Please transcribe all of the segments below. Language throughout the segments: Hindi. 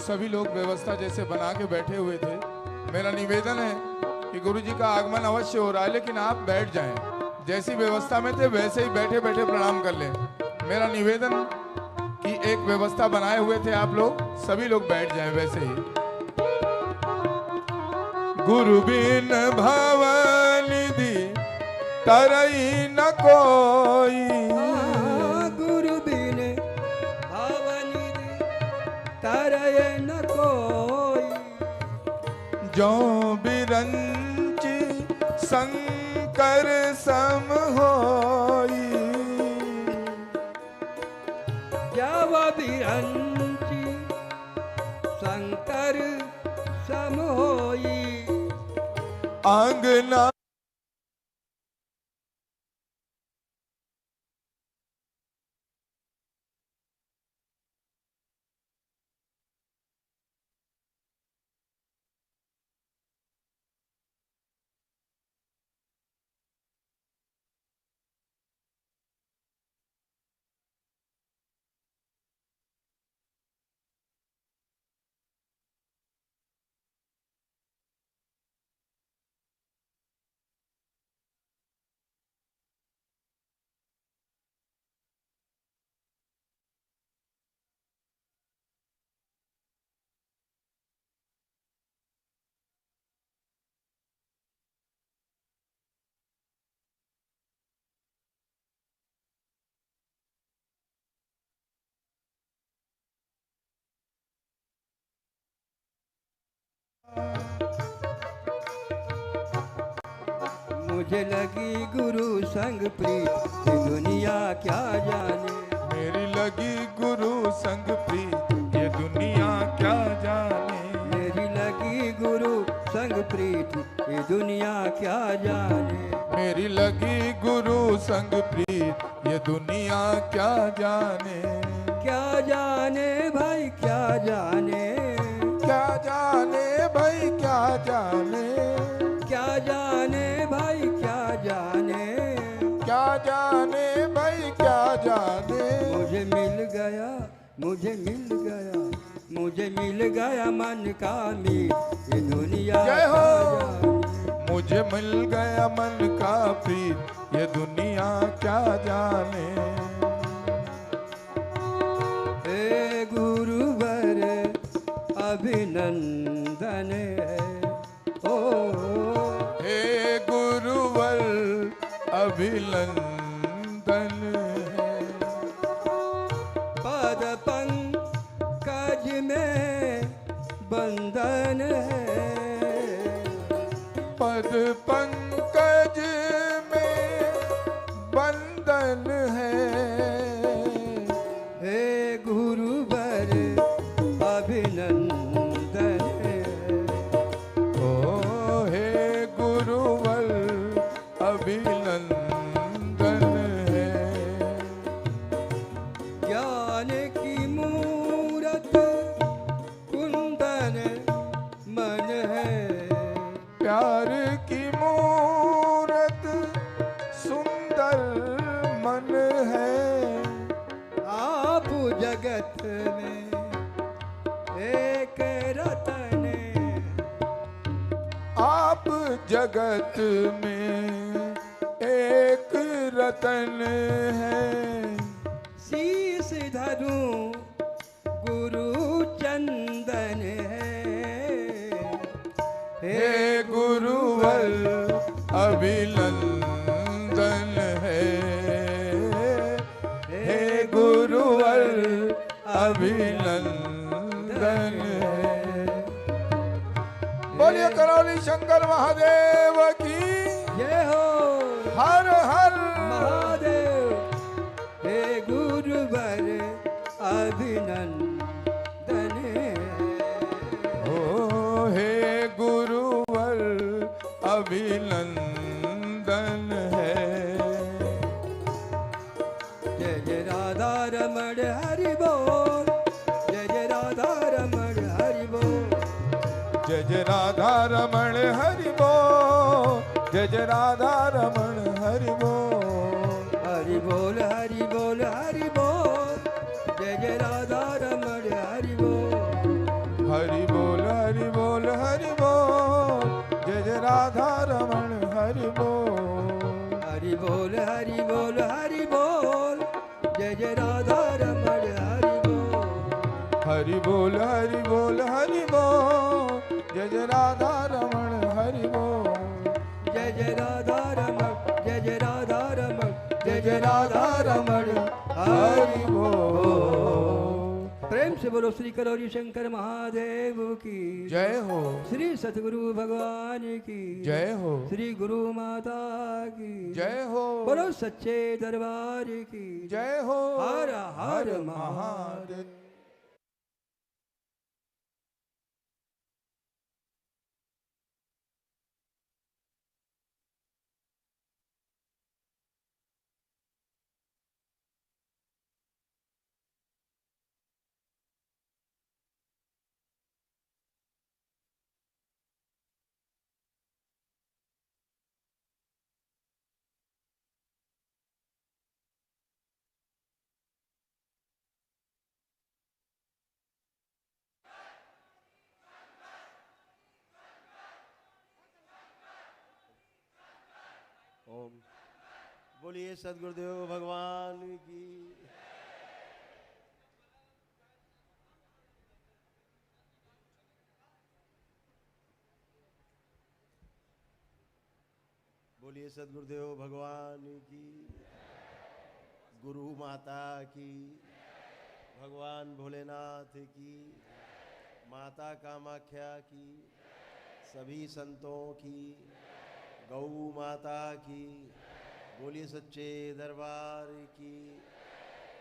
सभी लोग व्यवस्था जैसे बना के बैठे हुए थे। मेरा निवेदन है कि गुरु जी का आगमन अवश्य हो रहा है, लेकिन आप बैठ जाएं। जैसी व्यवस्था में थे वैसे ही बैठे बैठे प्रणाम कर लें। मेरा निवेदन कि एक व्यवस्था बनाए हुए थे आप लोग, सभी लोग बैठ जाएं वैसे ही। गुरु बिन भवनिधि तरई न कोई, गुरु बिन भवनिधि तरई न कोई, जो बिरंची शंकर सम होई, जब बिरंची शंकर सम होई, आंगना मुझे लगी गुरु संग प्रीत, ये दुनिया क्या जाने। मेरी लगी गुरु संग प्रीत, ये दुनिया क्या जाने। मेरी लगी गुरु संग प्रीत, ये दुनिया क्या जाने। मेरी लगी गुरु संग प्रीत, ये दुनिया क्या जाने। क्या जाने भाई क्या जाने, क्या जाने भाई क्या जाने, क्या जाने भाई क्या जाने, क्या जाने भाई क्या जाने। मुझे मिल गया, मुझे मिल गया, मुझे मिल गया मन का मीत, ये दुनिया जय क्या हो। जाने। मुझे मिल गया मन का प्रीत, ये दुनिया क्या जाने। हे गुरुवर अभिनंदन है, ओ हे गुरुवर अभिनंदन है। पद पंकज में बंधन है, पद पंकज में बंधन है। हे गुरुवर अभिनंदन है, ओ हे गुरुवर अभिनंदन है। ज्ञान की मूरत कुंदन मन है, प्यार की मूरत सुंदर मन है। आप जगत में एक रतन, आप जगत में एक रतन है। शीश धरूं गुरु चंदन है। हे गुरुवर अभिनंदन है। हे गुरुवर अभिनंदन है। बोलिए करौली शंकर महादेव की जय हो। हर हर महादेव। हे गुरुवर अभिनंदन है। ओ हे गुरुवर अभिनंदन है। जय जय राधा रमण हरि बोल, जय जय राधा रमण हरि बोल, जय जय राधा रमण हरि बोल, जय जय राधा रमण हरि बोल। हरि बोल हरि बोल हरि बोल, जय जय राधा रमण हरि बोल, हरि बोल हरि बोल हरि बोल, जय जय राधा रमण हरि बोल। हरि बोल हरि बोल हरि बोल, जय जय राधा रमण हरि बोल। हरि बोल हरि बोल हरि बोल, जय जय राधा रमण हरि बोल। जय जय राधा रमण, जय जय राधा रमण, जय जय राधा रमण हरि बोल। प्रेम से बोलो श्री करौरी शंकर महादेव की जय हो, श्री सतगुरु भगवान की जय हो, श्री गुरु माता की जय हो, बोलो सच्चे दरबार की जय हो। हर हर हर महादेव। महादेव। ओम बोलिए सदगुरुदेव भगवान की। बोलिए सदगुरुदेव भगवान की, गुरु माता की, भगवान भोलेनाथ की, माता कामाख्या की, सभी संतों की, गौ माता की, बोलिए सच्चे दरबार की,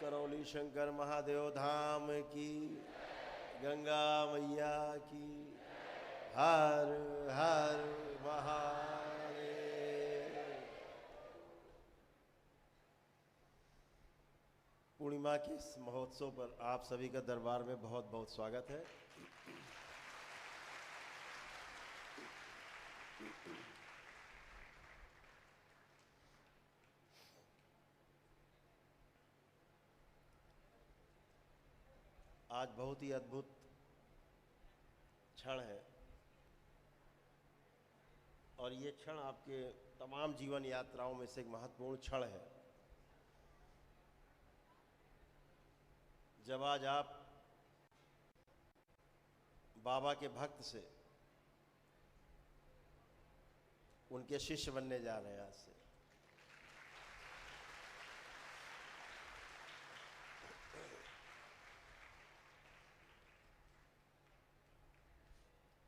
करौली शंकर महादेव धाम की, गंगा मैया की, हर हर महादेव। पूर्णिमा के इस महोत्सव पर आप सभी का दरबार में बहुत बहुत स्वागत है। आज बहुत ही अद्भुत क्षण है और ये क्षण आपके तमाम जीवन यात्राओं में से एक महत्वपूर्ण क्षण है। जब आज आप बाबा के भक्त से उनके शिष्य बनने जा रहे हैं आज से।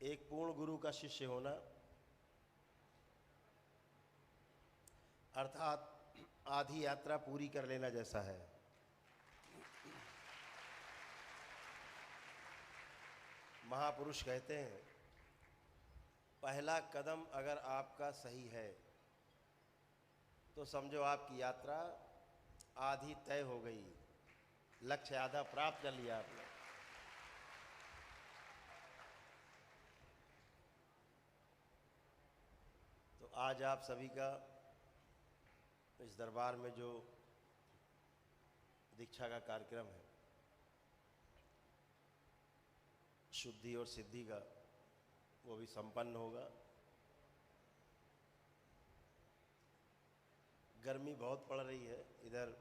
एक पूर्ण गुरु का शिष्य होना अर्थात आधी यात्रा पूरी कर लेना जैसा है। महापुरुष कहते हैं पहला कदम अगर आपका सही है तो समझो आपकी यात्रा आधी तय हो गई, लक्ष्य आधा प्राप्त कर लिया आपने। तो आज आप सभी का इस दरबार में जो दीक्षा का कार्यक्रम है, शुद्धि और सिद्धि का, वो भी संपन्न होगा। गर्मी बहुत पड़ रही है इधर,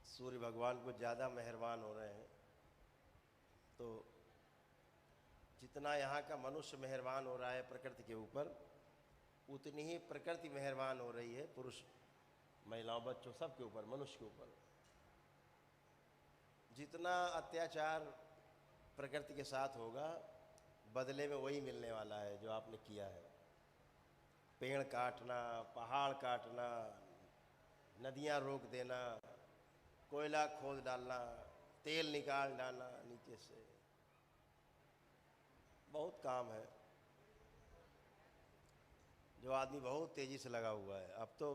सूर्य भगवान को ज़्यादा मेहरबान हो रहे हैं। तो जितना यहाँ का मनुष्य मेहरबान हो रहा है प्रकृति के ऊपर, उतनी ही प्रकृति मेहरबान हो रही है पुरुष, महिलाओं, बच्चों, सबके ऊपर, मनुष्य के ऊपर। जितना अत्याचार प्रकृति के साथ होगा, बदले में वही मिलने वाला है जो आपने किया है। पेड़ काटना, पहाड़ काटना, नदियाँ रोक देना, कोयला खोद डालना, तेल निकाल डालना नीचे से, बहुत काम है जो आदमी बहुत तेजी से लगा हुआ है। अब तो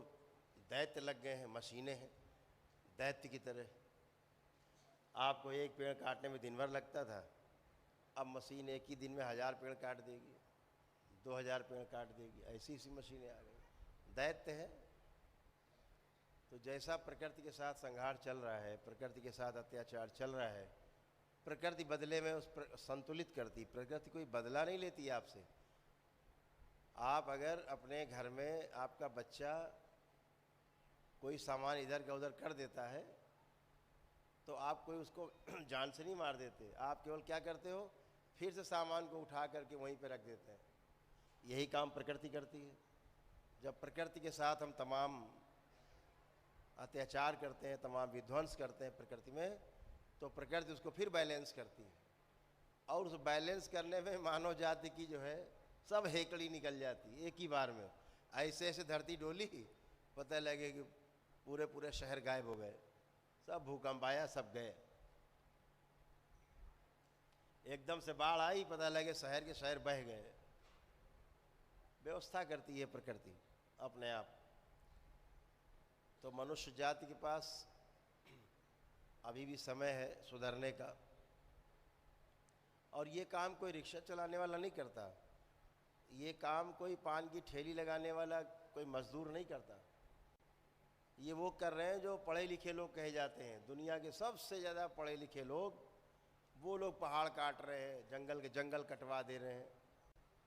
दैत्य लग गए हैं, मशीनें हैं दैत्य की तरह। आपको एक पेड़ काटने में दिन भर लगता था, अब मशीन एक ही दिन में 1000 पेड़ काट देगी, 2000 पेड़ काट देगी, ऐसी ऐसी मशीनें आ गई। दैत्य है। तो जैसा प्रकृति के साथ संघार चल रहा है, प्रकृति के साथ अत्याचार चल रहा है, प्रकृति बदले में संतुलित करती। प्रकृति कोई बदला नहीं लेती आपसे। आप अगर अपने घर में आपका बच्चा कोई सामान इधर का उधर कर देता है तो आप कोई उसको जान से नहीं मार देते, आप केवल क्या करते हो, फिर से सामान को उठा करके वहीं पे रख देते हैं। यही काम प्रकृति करती है। जब प्रकृति के साथ हम तमाम अत्याचार करते हैं, तमाम विध्वंस करते हैं प्रकृति में, तो प्रकृति उसको फिर बैलेंस करती है। और उस बैलेंस करने में मानव जाति की जो है सब हेकड़ी निकल जाती है एक ही बार में। ऐसे ऐसे धरती डोली, पता लगे कि पूरे पूरे शहर गायब हो गए, सब भूकंप आया, सब गए। एकदम से बाढ़ आई, पता लगे शहर के शहर बह गए। व्यवस्था करती है प्रकृति अपने आप। तो मनुष्य जाति के पास अभी भी समय है सुधरने का। और ये काम कोई रिक्शा चलाने वाला नहीं करता, ये काम कोई पान की ठेली लगाने वाला कोई मजदूर नहीं करता। ये वो कर रहे हैं जो पढ़े लिखे लोग कहे जाते हैं। दुनिया के सबसे ज़्यादा पढ़े लिखे लोग, वो लोग पहाड़ काट रहे हैं, जंगल के जंगल कटवा दे रहे हैं,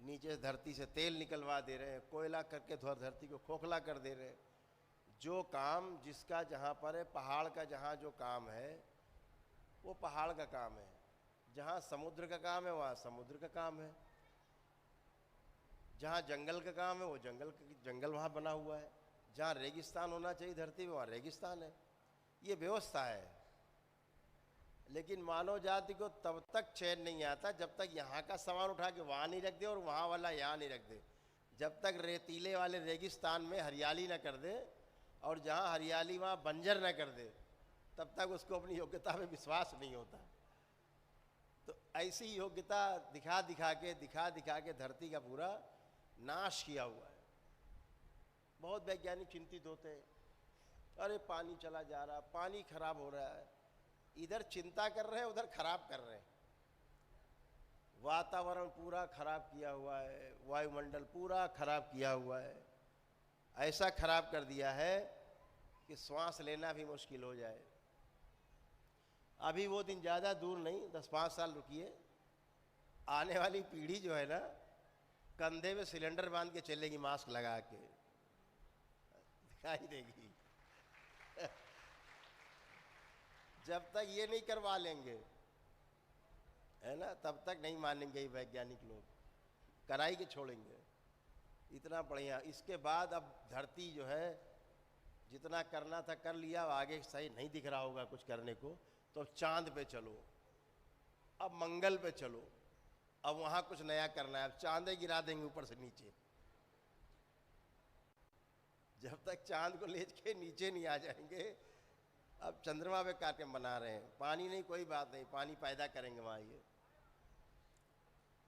नीचे से धरती से तेल निकलवा दे रहे हैं, कोयला करके धरती को खोखला कर दे रहे हैं। जो काम जिसका जहाँ पर है, पहाड़ का जहाँ जो काम है वो पहाड़ का काम है, जहाँ समुद्र का काम है वहाँ समुद्र का काम है, जहाँ जंगल का काम है वो जंगल वहाँ बना हुआ है, जहाँ रेगिस्तान होना चाहिए धरती में वहाँ रेगिस्तान है। ये व्यवस्था है। लेकिन मानव जाति को तब तक चैन नहीं आता जब तक यहाँ का सामान उठा के वहाँ नहीं रख दे और वहाँ वाला यहाँ नहीं रख दे। जब तक रेतीले वाले रेगिस्तान में हरियाली ना कर दे और जहाँ हरियाली वहाँ बंजर ना कर दे, तब तक उसको अपनी योग्यता में विश्वास नहीं होता। तो ऐसी योग्यता दिखा दिखा के धरती का पूरा नाश किया हुआ है। बहुत वैज्ञानिक चिंतित होते हैं, अरे पानी चला जा रहा, पानी खराब हो रहा है। इधर चिंता कर रहे हैं, उधर खराब कर रहे हैं। वातावरण पूरा खराब किया हुआ है, वायुमंडल पूरा खराब किया हुआ है। ऐसा खराब कर दिया है कि श्वास लेना भी मुश्किल हो जाए। अभी वो दिन ज़्यादा दूर नहीं, 10-5 साल रुकिए, आने वाली पीढ़ी जो है ना, कंधे में सिलेंडर बांध के चलेगी, मास्क लगा के दिखाई देगी। जब तक ये नहीं करवा लेंगे, है ना, तब तक नहीं मानेंगे ये वैज्ञानिक लोग, कराई के छोड़ेंगे। इतना बढ़िया। इसके बाद अब धरती जो है जितना करना था कर लिया, आगे सही नहीं दिख रहा होगा कुछ करने को, तो चांद पे चलो, अब मंगल पे चलो, अब वहाँ कुछ नया करना है। अब चांदे गिरा देंगे ऊपर से नीचे। जब तक चांद को ले के नीचे नहीं आ जाएंगे, अब चंद्रमा पे कार्यक्रम बना रहे हैं। पानी नहीं, कोई बात नहीं, पानी पैदा करेंगे वहाँ।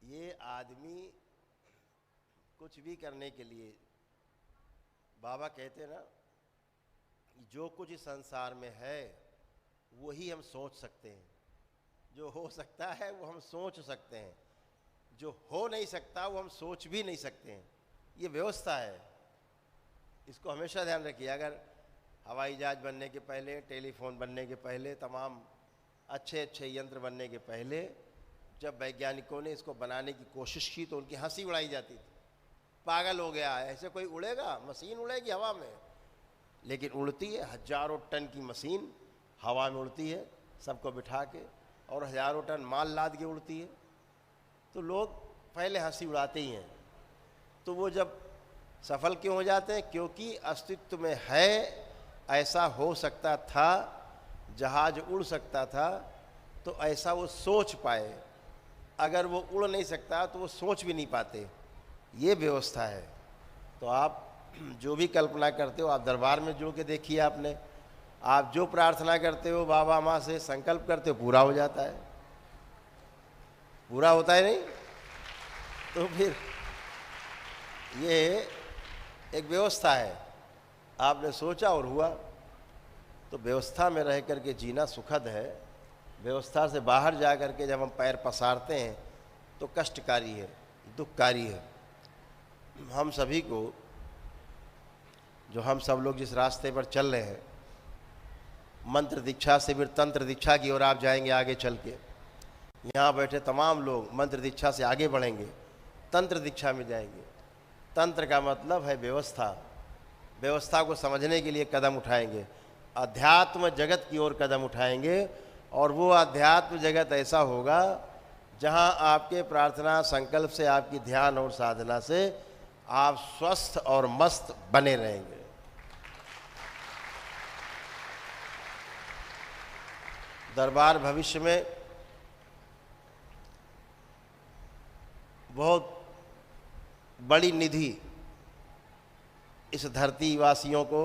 ये आदमी कुछ भी करने के लिए, बाबा कहते हैं ना, जो कुछ इस संसार में है वही हम सोच सकते हैं। जो हो सकता है वो हम सोच सकते हैं, जो हो नहीं सकता वो हम सोच भी नहीं सकते हैं। ये व्यवस्था है, इसको हमेशा ध्यान रखिए। अगर हवाई जहाज बनने के पहले, टेलीफोन बनने के पहले, तमाम अच्छे अच्छे यंत्र बनने के पहले, जब वैज्ञानिकों ने इसको बनाने की कोशिश की तो उनकी हंसी उड़ाई जाती थी। पागल हो गया है, ऐसे कोई उड़ेगा? मशीन उड़ेगी हवा में, लेकिन उड़ती है। हजारों टन की मशीन हवा में उड़ती है, सबको बिठा के, और हजारों टन माल लाद के उड़ती है। तो लोग पहले हंसी उड़ाते ही हैं। तो वो जब सफल क्यों हो जाते हैं? क्योंकि अस्तित्व में है, ऐसा हो सकता था, जहाज उड़ सकता था, तो ऐसा वो सोच पाए। अगर वो उड़ नहीं सकता तो वो सोच भी नहीं पाते। ये व्यवस्था है। तो आप जो भी कल्पना करते हो, आप दरबार में जुड़ के देखिए। आपने, आप जो प्रार्थना करते हो, बाबा माँ से संकल्प करते हो, पूरा हो जाता है। पूरा होता है नहीं? तो फिर ये एक व्यवस्था है। आपने सोचा और हुआ। तो व्यवस्था में रह करके जीना सुखद है। व्यवस्था से बाहर जा करके जब हम पैर पसारते हैं तो कष्टकारी है, दुखकारी है। हम सभी को, जो हम सब लोग जिस रास्ते पर चल रहे हैं, मंत्र दीक्षा से फिर तंत्र दीक्षा की ओर आप जाएंगे आगे चल के। यहाँ बैठे तमाम लोग मंत्र दीक्षा से आगे बढ़ेंगे, तंत्र दीक्षा में जाएंगे। तंत्र का मतलब है व्यवस्था, व्यवस्था को समझने के लिए कदम उठाएंगे, अध्यात्म जगत की ओर कदम उठाएंगे। और वो अध्यात्म जगत ऐसा होगा जहाँ आपके प्रार्थना संकल्प से, आपकी ध्यान और साधना से आप स्वस्थ और मस्त बने रहेंगे। दरबार भविष्य में बहुत बड़ी निधि इस धरती वासियों को,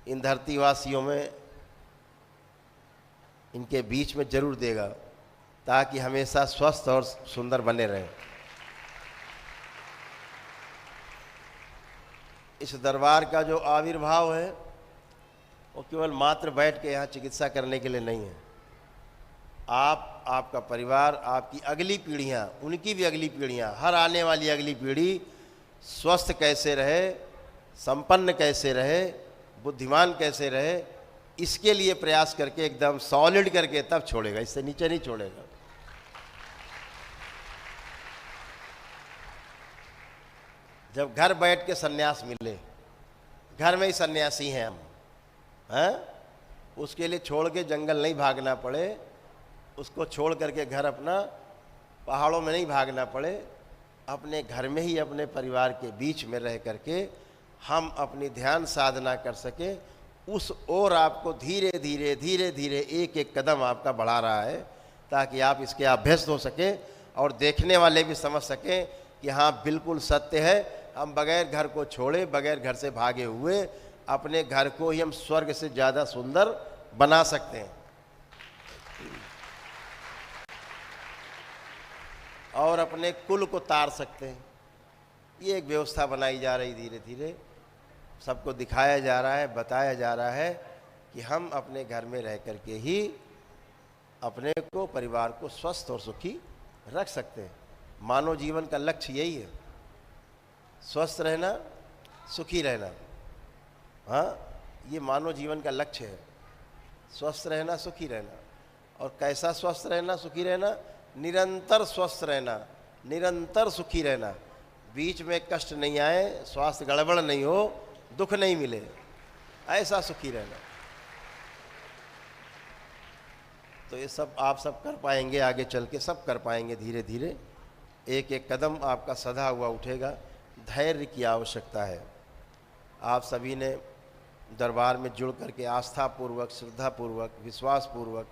इन धरती वासियों में, इनके बीच में जरूर देगा, ताकि हमेशा स्वस्थ और सुंदर बने रहें। इस दरबार का जो आविर्भाव है वो केवल मात्र बैठ के यहाँ चिकित्सा करने के लिए नहीं है। आप, आपका परिवार, आपकी अगली पीढ़ियाँ, उनकी भी अगली पीढ़ियाँ, हर आने वाली अगली पीढ़ी स्वस्थ कैसे रहे, संपन्न कैसे रहे, बुद्धिमान कैसे रहे, इसके लिए प्रयास करके एकदम सॉलिड करके तब छोड़ेगा, इससे नीचे नहीं छोड़ेगा। जब घर बैठ के सन्यास मिले, घर में ही सन्यासी हैं हम, हैं, उसके लिए छोड़ के जंगल नहीं भागना पड़े, उसको छोड़ करके घर अपना पहाड़ों में नहीं भागना पड़े, अपने घर में ही अपने परिवार के बीच में रह करके हम अपनी ध्यान साधना कर सके, उस ओर आपको धीरे धीरे धीरे धीरे एक एक कदम आपका बढ़ा रहा है, ताकि आप इसके अभ्यस्त हो सके और देखने वाले भी समझ सकें कि हाँ बिल्कुल सत्य है। हम बगैर घर को छोड़े, बगैर घर से भागे हुए अपने घर को ही हम स्वर्ग से ज़्यादा सुंदर बना सकते हैं। और अपने कुल को तार सकते हैं। ये एक व्यवस्था बनाई जा रही, धीरे धीरे सबको दिखाया जा रहा है, बताया जा रहा है कि हम अपने घर में रह करके ही अपने को, परिवार को स्वस्थ और सुखी रख सकते हैं। मानव जीवन का लक्ष्य यही है, स्वस्थ रहना, सुखी रहना। हाँ, ये मानव जीवन का लक्ष्य है, स्वस्थ रहना, सुखी रहना। और कैसा स्वस्थ रहना, सुखी रहना? निरंतर स्वस्थ रहना, निरंतर सुखी रहना, बीच में कष्ट नहीं आए, स्वास्थ्य गड़बड़ नहीं हो, दुख नहीं मिले, ऐसा सुखी रहना। तो ये सब आप सब कर पाएंगे, आगे चल के सब कर पाएंगे। धीरे धीरे एक एक कदम आपका सधा हुआ उठेगा। धैर्य की आवश्यकता है। आप सभी ने दरबार में जुड़ करके आस्थापूर्वक, श्रद्धापूर्वक, विश्वासपूर्वक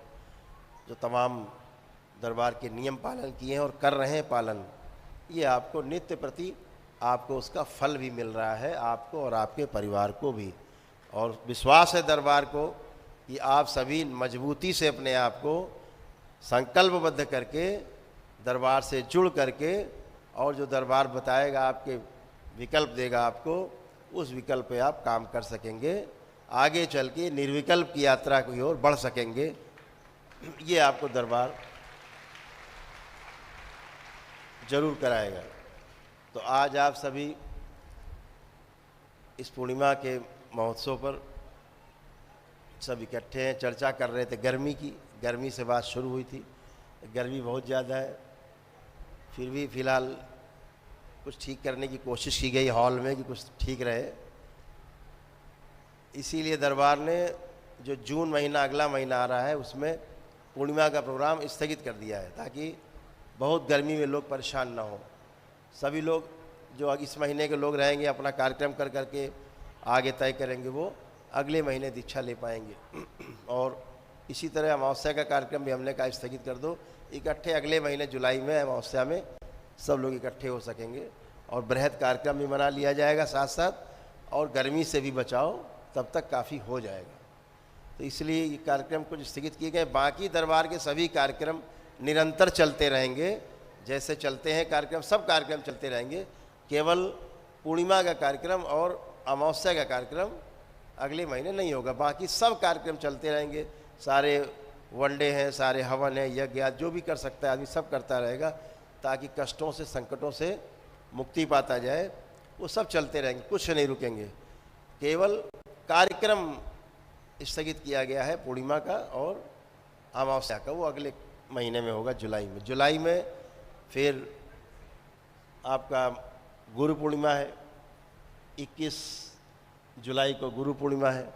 जो तमाम दरबार के नियम पालन किए हैं और कर रहे हैं पालन, ये आपको नित्य प्रति आपको उसका फल भी मिल रहा है, आपको और आपके परिवार को भी। और विश्वास है दरबार को कि आप सभी मजबूती से अपने आप को संकल्पबद्ध करके दरबार से जुड़ करके, और जो दरबार बताएगा, आपके विकल्प देगा आपको, उस विकल्प पे आप काम कर सकेंगे। आगे चल के निर्विकल्प की यात्रा की ओर बढ़ सकेंगे। ये आपको दरबार जरूर कराएगा। तो आज आप सभी इस पूर्णिमा के महोत्सव पर सब इकट्ठे हैं। चर्चा कर रहे थे गर्मी की, गर्मी से बात शुरू हुई थी। गर्मी बहुत ज़्यादा है, फिर भी फ़िलहाल कुछ ठीक करने की कोशिश की गई हॉल में कि कुछ ठीक रहे। इसीलिए दरबार ने जो जून महीना, अगला महीना आ रहा है, उसमें पूर्णिमा का प्रोग्राम स्थगित कर दिया है, ताकि बहुत गर्मी में लोग परेशान ना हो। सभी लोग जो इस महीने के लोग रहेंगे, अपना कार्यक्रम कर करके आगे तय करेंगे, वो अगले महीने दीक्षा ले पाएंगे। और इसी तरह अमावस्या का कार्यक्रम भी हमने कहा स्थगित कर दो, इकट्ठे अगले महीने जुलाई में अमावस्या में सब लोग इकट्ठे हो सकेंगे। और बृहद कार्यक्रम भी मना लिया जाएगा साथ साथ, और गर्मी से भी बचाओ तब तक काफ़ी हो जाएगा। तो इसलिए ये कार्यक्रम कुछ स्थगित किए गए। बाकी दरबार के सभी कार्यक्रम निरंतर चलते रहेंगे, जैसे चलते हैं कार्यक्रम, सब कार्यक्रम चलते रहेंगे। केवल पूर्णिमा का कार्यक्रम और अमावस्या का कार्यक्रम अगले महीने नहीं होगा, बाकी सब कार्यक्रम चलते रहेंगे। सारे वनडे हैं, सारे हवन हैं, यज्ञ, जो भी कर सकता है आदमी सब करता रहेगा, ताकि कष्टों से, संकटों से मुक्ति पाता जाए। वो सब चलते रहेंगे, कुछ नहीं रुकेंगे। केवल कार्यक्रम स्थगित किया गया है पूर्णिमा का और अमावस्या का, वो अगले महीने में होगा, जुलाई में। जुलाई में फिर आपका गुरु पूर्णिमा है, 21 जुलाई को गुरु पूर्णिमा है।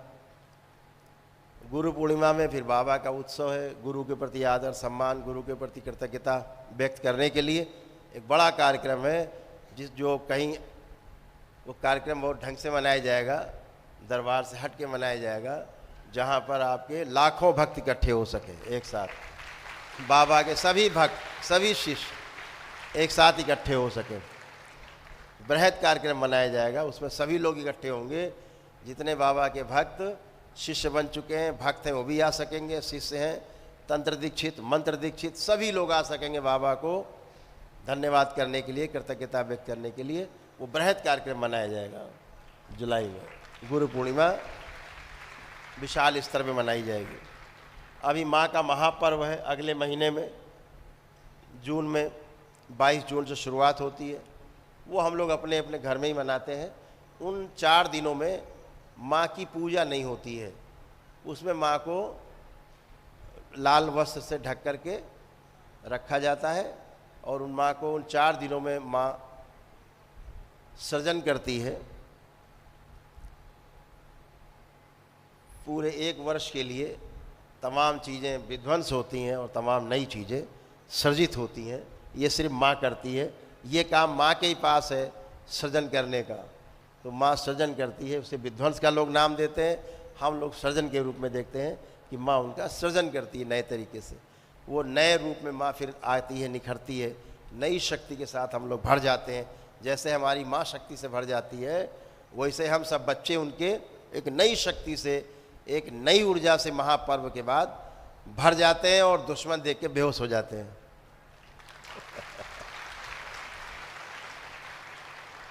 गुरु पूर्णिमा में फिर बाबा का उत्सव है, गुरु के प्रति आदर सम्मान, गुरु के प्रति कृतज्ञता व्यक्त करने के लिए एक बड़ा कार्यक्रम है, जो कहीं वो कार्यक्रम बहुत ढंग से मनाया जाएगा, दरबार से हट के मनाया जाएगा, जहाँ पर आपके लाखों भक्त इकट्ठे हो सके एक साथ, बाबा के सभी भक्त सभी शिष्य एक साथ इकट्ठे हो सके। बृहद कार्यक्रम मनाया जाएगा, उसमें सभी लोग इकट्ठे होंगे, जितने बाबा के भक्त शिष्य बन चुके हैं, भक्त हैं वो भी आ सकेंगे, शिष्य हैं, तंत्र दीक्षित मंत्र दीक्षित सभी लोग आ सकेंगे बाबा को धन्यवाद करने के लिए, कृतज्ञता व्यक्त करने के लिए। वो बृहद कार्यक्रम मनाया जाएगा जुलाई में। गुरु पूर्णिमा विशाल स्तर में मनाई जाएगी। अभी माँ का महापर्व है अगले महीने में, जून में 22 जून से शुरुआत होती है। वो हम लोग अपने अपने घर में ही मनाते हैं। उन 4 दिनों में माँ की पूजा नहीं होती है, उसमें माँ को लाल वस्त्र से ढक कर के रखा जाता है और उन माँ को उन 4 दिनों में माँ सृजन करती है। पूरे 1 वर्ष के लिए तमाम चीज़ें विध्वंस होती हैं और तमाम नई चीज़ें सृजित होती हैं। ये सिर्फ माँ करती है, ये काम माँ के ही पास है सृजन करने का। तो माँ सृजन करती है, उसे विध्वंस का लोग नाम देते हैं, हम लोग सृजन के रूप में देखते हैं कि माँ उनका सृजन करती है नए तरीके से। वो नए रूप में माँ फिर आती है, निखरती है, नई शक्ति के साथ हम लोग भर जाते हैं। जैसे हमारी माँ शक्ति से भर जाती है, वैसे हम सब बच्चे उनके एक नई शक्ति से, एक नई ऊर्जा से महापर्व के बाद भर जाते हैं और दुश्मन देख के बेहोश हो जाते हैं।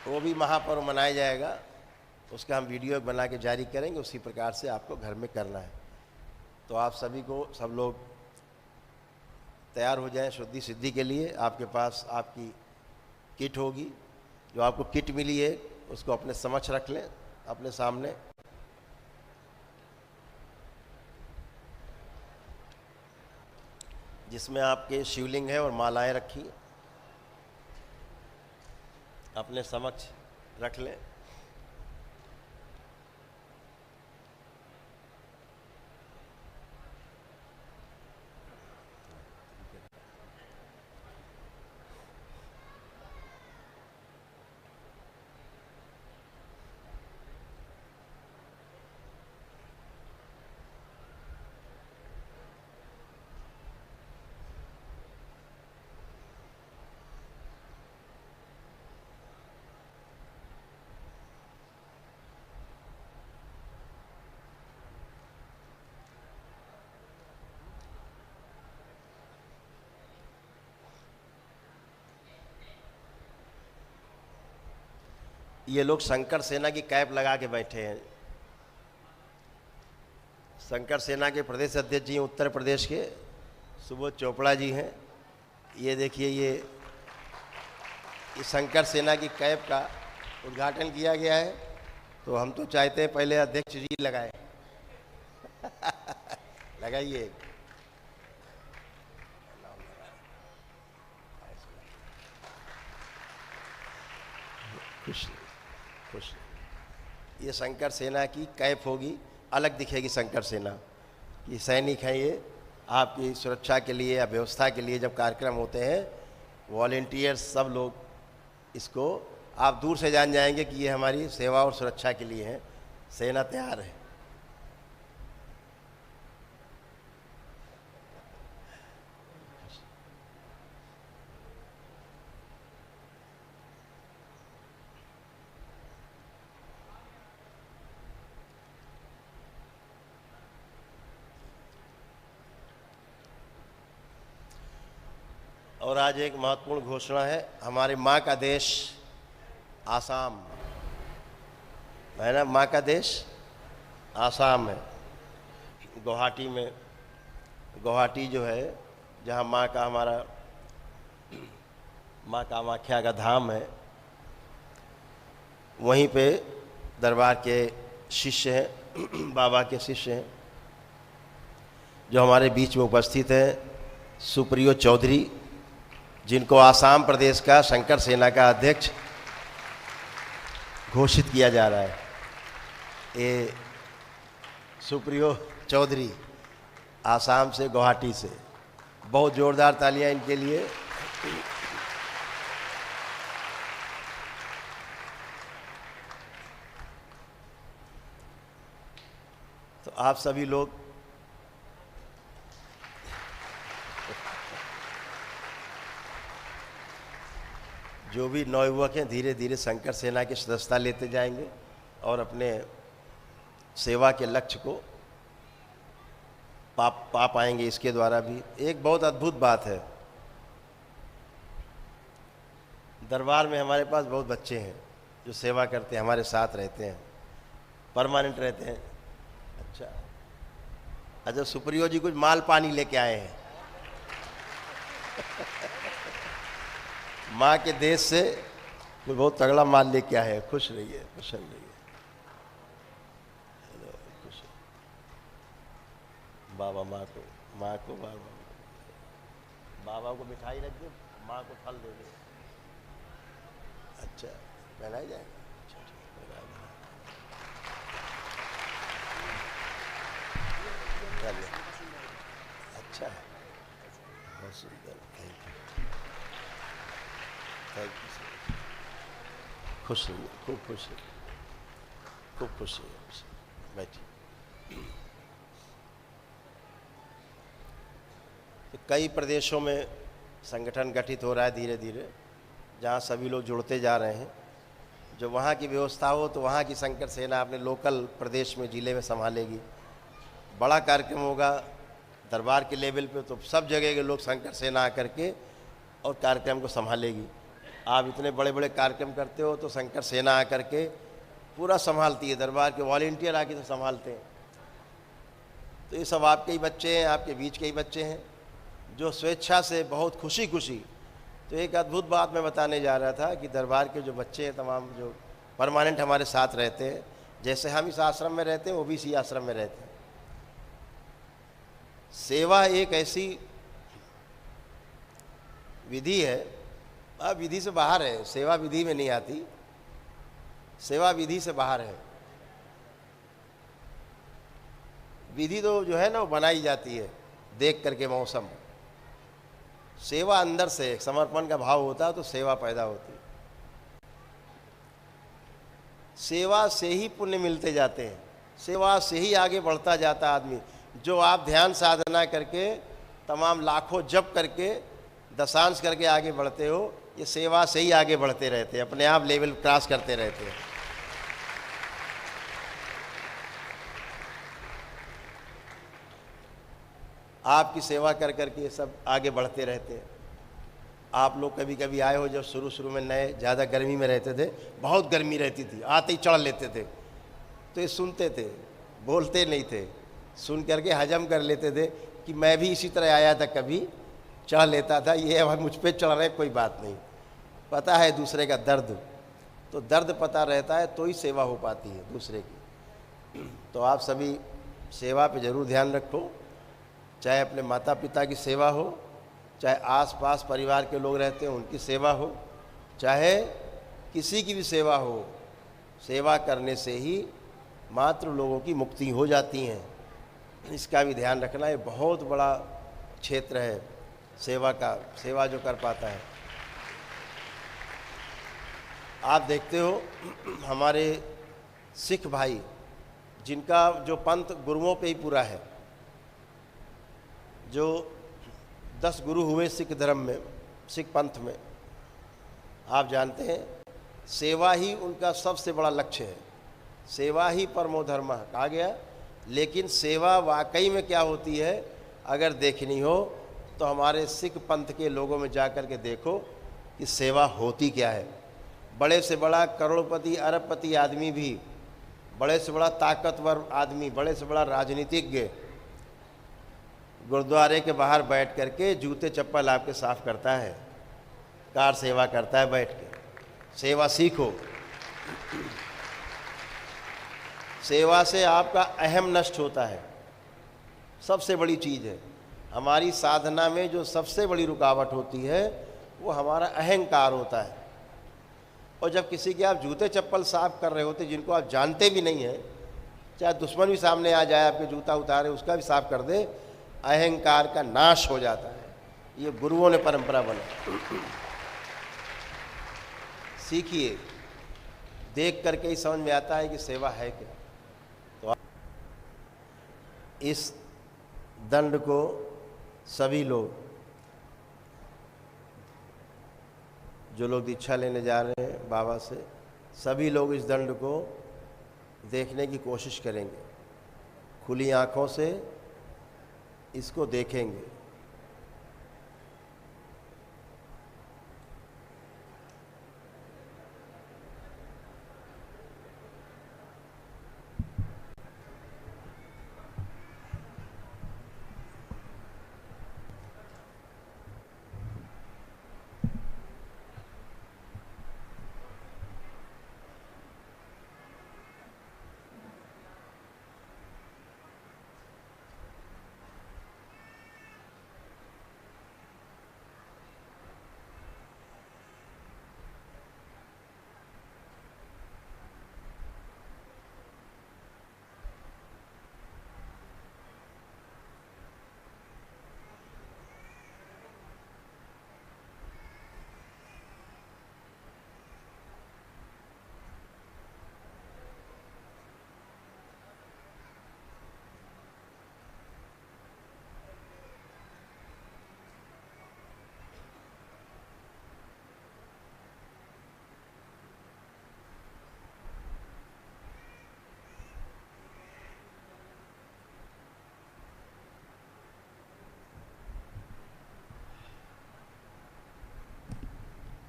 वो भी महापर्व मनाया जाएगा, उसका हम वीडियो बना के जारी करेंगे, उसी प्रकार से आपको घर में करना है। तो आप सभी को, सब लोग तैयार हो जाएं शुद्धि सिद्धि के लिए। आपके पास आपकी किट होगी, जो आपको किट मिली है उसको अपने समक्ष रख लें, अपने सामने। जिसमें आपके शिवलिंग है और मालाएं रखी अपने समक्ष रख लें। ये लोग शंकर सेना की कैप लगा के बैठे हैं। शंकर सेना के प्रदेश अध्यक्ष जी उत्तर प्रदेश के सुबोध चोपड़ा जी हैं। ये देखिए, ये शंकर सेना की कैप का उद्घाटन किया गया है। तो हम तो चाहते हैं पहले अध्यक्ष जी लगाए। लगाइए। खुश खुश। ये शंकर सेना की कैप होगी, अलग दिखेगी शंकर सेना कि सैनिक हैं ये। आपकी सुरक्षा के लिए या व्यवस्था के लिए जब कार्यक्रम होते हैं, वॉलेंटियर्स सब लोग इसको, आप दूर से जान जाएंगे कि ये हमारी सेवा और सुरक्षा के लिए है। सेना तैयार है। और आज एक महत्वपूर्ण घोषणा है। हमारे माँ का देश आसाम है ना, माँ का देश आसाम है। गुवाहाटी में, गुवाहाटी जो है जहाँ माँ का, हमारा माँ कामाख्या का धाम है, वहीं पे दरबार के शिष्य हैं, बाबा के शिष्य हैं, जो हमारे बीच में उपस्थित हैं। सुप्रियो चौधरी, जिनको आसाम प्रदेश का शंकर सेना का अध्यक्ष घोषित किया जा रहा है। ये सुप्रियो चौधरी आसाम से, गुवाहाटी से। बहुत जोरदार तालियां इनके लिए। तो आप सभी लोग जो भी नवयुवक हैं धीरे धीरे शंकर सेना की सदस्यता लेते जाएंगे और अपने सेवा के लक्ष्य को पा पाएंगे इसके द्वारा भी। एक बहुत अद्भुत बात है, दरबार में हमारे पास बहुत बच्चे हैं जो सेवा करते हैं, हमारे साथ रहते हैं, परमानेंट रहते हैं। अच्छा, सुप्रियो जी कुछ माल पानी लेके आए हैं माँ के देश से कोई बहुत तगड़ा माल लेके आए हैं। खुश रहिए, खुश रहिए। खुश। बाबा माँ को बाबा को मिठाई रख दे, माँ को फल दे दे। अच्छा, पहनाया जाएगा। अच्छा है, बहुत सुंदर। Thank you sir. खुश रहिए, खूब खुश रहिए, खूब खुश रहिए। बैठिए। तो कई प्रदेशों में संगठन गठित हो रहा है धीरे धीरे, जहाँ सभी लोग जुड़ते जा रहे हैं। जो वहाँ की व्यवस्था हो तो वहाँ की शंकर सेना अपने लोकल प्रदेश में, जिले में संभालेगी। बड़ा कार्यक्रम होगा दरबार के लेवल पे तो सब जगह के लोग शंकर सेना आकर के और कार्यक्रम को संभालेगी। आप इतने बड़े बड़े कार्यक्रम करते हो तो शंकर सेना आकर के पूरा संभालती है, दरबार के वॉलेंटियर आके तो संभालते हैं। तो ये सब आपके ही बच्चे हैं, आपके बीच के ही बच्चे हैं जो स्वेच्छा से बहुत खुशी तो एक अद्भुत बात मैं बताने जा रहा था कि दरबार के जो बच्चे हैं तमाम जो परमानेंट हमारे साथ रहते हैं, जैसे हम इस आश्रम में रहते हैं वो भी इसी आश्रम में रहते हैं। सेवा एक ऐसी विधि है, अब विधि से बाहर है, सेवा विधि में नहीं आती, सेवा विधि से बाहर है। विधि तो जो है ना वो बनाई जाती है देख करके मौसम। सेवा अंदर से एक समर्पण का भाव होता है तो सेवा पैदा होती है। सेवा से ही पुण्य मिलते जाते हैं, सेवा से ही आगे बढ़ता जाता आदमी। जो आप ध्यान साधना करके तमाम लाखों जप करके दशांश करके आगे बढ़ते हो, ये सेवा से ही आगे बढ़ते रहते हैं, अपने आप लेवल क्रॉस करते रहते हैं। आपकी सेवा कर करके ये सब आगे बढ़ते रहते हैं। आप लोग कभी कभी आए हो, जब शुरू में नए ज़्यादा गर्मी में रहते थे, बहुत गर्मी रहती थी, आते ही चढ़ लेते थे, तो ये सुनते थे, बोलते नहीं थे, सुन करके हजम कर लेते थे कि मैं भी इसी तरह आया था, कभी चढ़ लेता था, ये अब मुझ पे चढ़ रहे, कोई बात नहीं। पता है दूसरे का दर्द, तो दर्द पता रहता है तो ही सेवा हो पाती है दूसरे की। तो आप सभी सेवा पे ज़रूर ध्यान रखो, चाहे अपने माता पिता की सेवा हो, चाहे आसपास परिवार के लोग रहते हैं उनकी सेवा हो, चाहे किसी की भी सेवा हो। सेवा करने से ही मात्र लोगों की मुक्ति हो जाती हैं, इसका भी ध्यान रखना। ये बहुत बड़ा क्षेत्र है सेवा का, सेवा जो कर पाता है। आप देखते हो हमारे सिख भाई, जिनका जो पंथ गुरुओं पे ही पूरा है, जो 10 गुरु हुए सिख धर्म में, सिख पंथ में, आप जानते हैं सेवा ही उनका सबसे बड़ा लक्ष्य है। सेवा ही परमो धर्म कहा गया। लेकिन सेवा वाकई में क्या होती है अगर देखनी हो तो हमारे सिख पंथ के लोगों में जाकर के देखो कि सेवा होती क्या है। बड़े से बड़ा करोड़पति अरबपति आदमी भी, बड़े से बड़ा ताकतवर आदमी, बड़े से बड़ा राजनीतिज्ञ गुरुद्वारे के बाहर बैठ करके जूते चप्पल आपके साफ करता है, कार सेवा करता है बैठ के। सेवा सीखो। सेवा से आपका अहम नष्ट होता है, सबसे बड़ी चीज़ है। हमारी साधना में जो सबसे बड़ी रुकावट होती है वो हमारा अहंकार होता है। और जब किसी के आप जूते चप्पल साफ कर रहे होते जिनको आप जानते भी नहीं हैं, चाहे दुश्मन भी सामने आ जाए आपके जूता उतारे उसका भी साफ कर दे, अहंकार का नाश हो जाता है। ये गुरुओं ने परंपरा बना। सीखिए, देख करके ही समझ में आता है कि सेवा है क्या। तो इस दंड को सभी लोग, जो लोग दीक्षा लेने जा रहे हैं बाबा से, सभी लोग इस दंड को देखने की कोशिश करेंगे, खुली आंखों से इसको देखेंगे।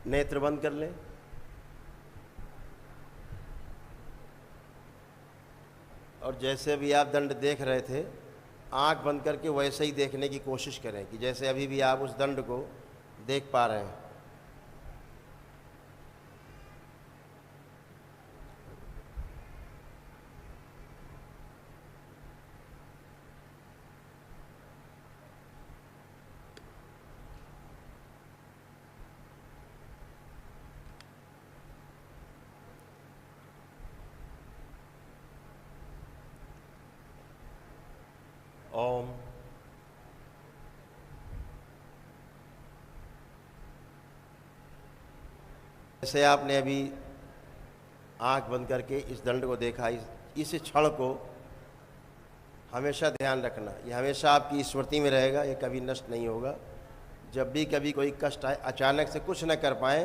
नेत्र बंद कर लें। और जैसे भी आप दंड देख रहे थे, आंख बंद करके वैसे ही देखने की कोशिश करें कि जैसे अभी भी आप उस दंड को देख पा रहे हैं। ओम। जैसे आपने अभी आंख बंद करके इस दंड को देखा, इस क्षण को हमेशा ध्यान रखना। ये हमेशा आपकी स्मृति में रहेगा, ये कभी नष्ट नहीं होगा। जब भी कभी कोई कष्ट आए, अचानक से कुछ न कर पाए,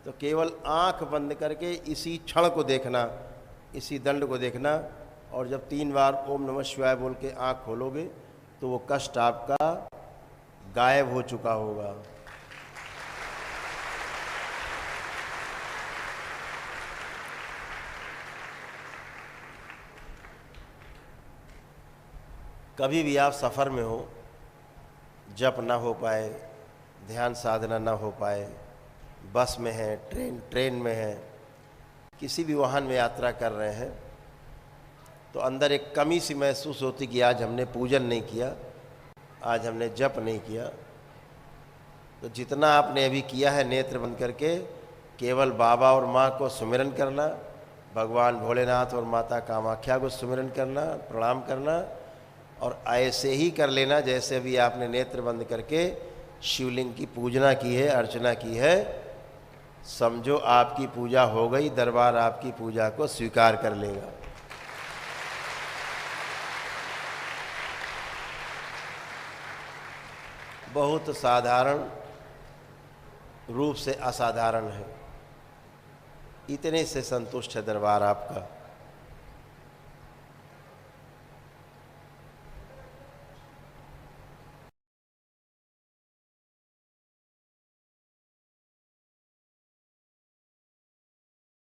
तो केवल आंख बंद करके इसी क्षण को देखना, इसी दंड को देखना। और जब 3 बार ओम नमः शिवाय बोल के आँख खोलोगे तो वो कष्ट आपका गायब हो चुका होगा। कभी भी आप सफ़र में हो, जप ना हो पाए, ध्यान साधना ना हो पाए, बस में हैं, ट्रेन में हैं, किसी भी वाहन में यात्रा कर रहे हैं, तो अंदर एक कमी सी महसूस होती कि आज हमने पूजन नहीं किया, आज हमने जप नहीं किया। तो जितना आपने अभी किया है नेत्र बंद करके, केवल बाबा और माँ को सुमिरन करना, भगवान भोलेनाथ और माता कामाख्या को सुमिरन करना, प्रणाम करना, और ऐसे ही कर लेना जैसे अभी आपने नेत्र बंद करके शिवलिंग की पूजना की है, अर्चना की है। समझो आपकी पूजा हो गई, दरबार आपकी पूजा को स्वीकार कर लेगा। बहुत साधारण रूप से असाधारण है, इतने से संतुष्ट है दरबार आपका।